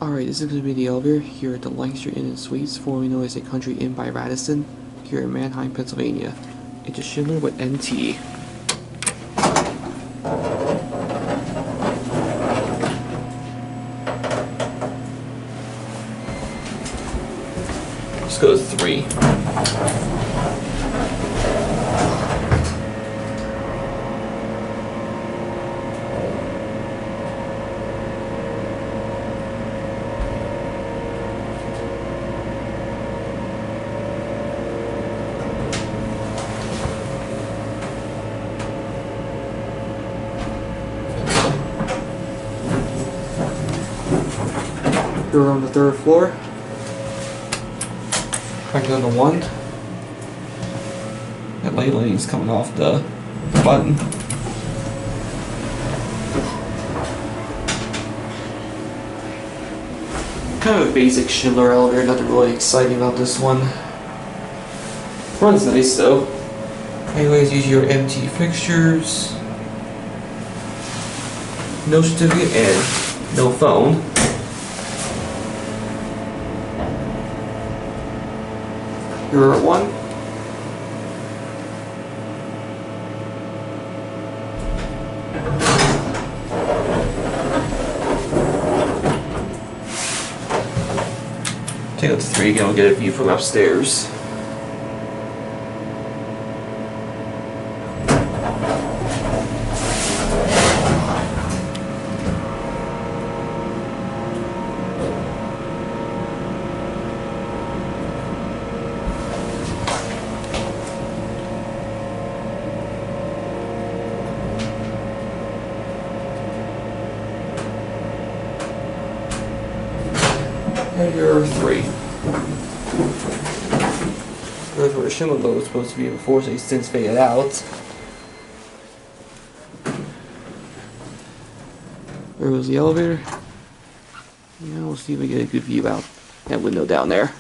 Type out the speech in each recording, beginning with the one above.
Alright, this is going to be the elevator here at the Lancaster Inn and Suites, formerly known as a Country Inn by Radisson, here in Manheim, Pennsylvania. It's a Schindler with NT. Let's go to 3. We're on the 3rd floor. Crank down to 1. That light lighting's coming off the button. Kind of a basic Schindler elevator, nothing really exciting about this one. Runs nice though. Anyways, use your MT fixtures. No certificate and no phone. You're at 1. Take it to 3 again, we'll get a view from upstairs. And you're 3. That's where the Schindler logo was supposed to be before, so he's since faded out. There goes the elevator. Now we'll see if we get a good view out that window down there.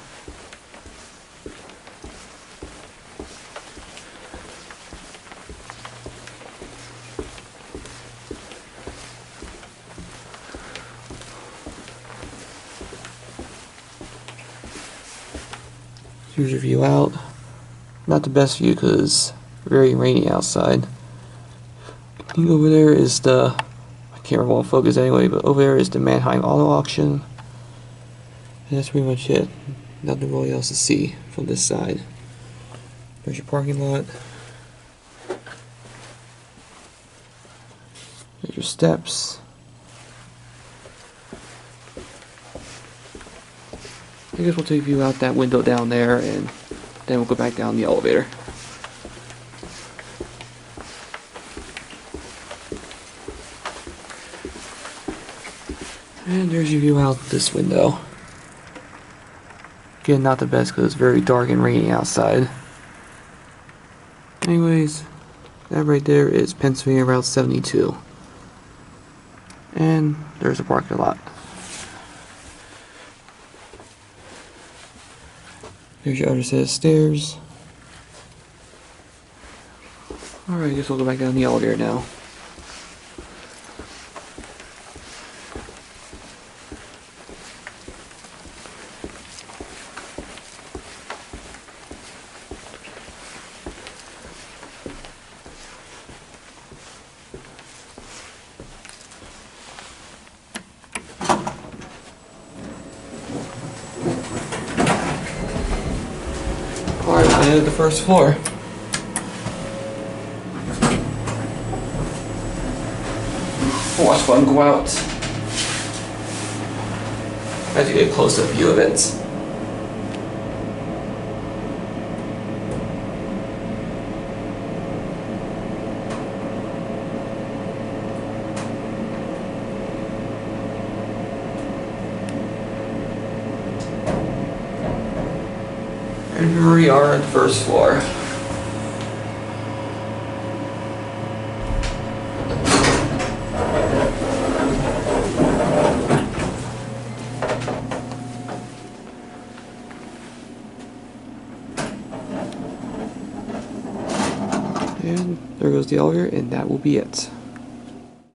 Here's your view out. Not the best view because it's very rainy outside. I think over there is the, I can't remember what focus anyway, but over there is the Manheim auto auction. And that's pretty much it. Nothing really else to see from this side. There's your parking lot. There's your steps. I guess we'll take you out that window down there and then we'll go back down the elevator. And there's your view out this window. Again, not the best because it's very dark and rainy outside. Anyways, that right there is Pennsylvania Route 72. And there's a parking lot. There's your other set of stairs. Alright, I guess we'll go back down the elevator now. Alright, we're at the 1st floor. Watch one go out. As you get a close-up view of it. And here we are at the 1st floor. And there goes the elevator, and that will be it.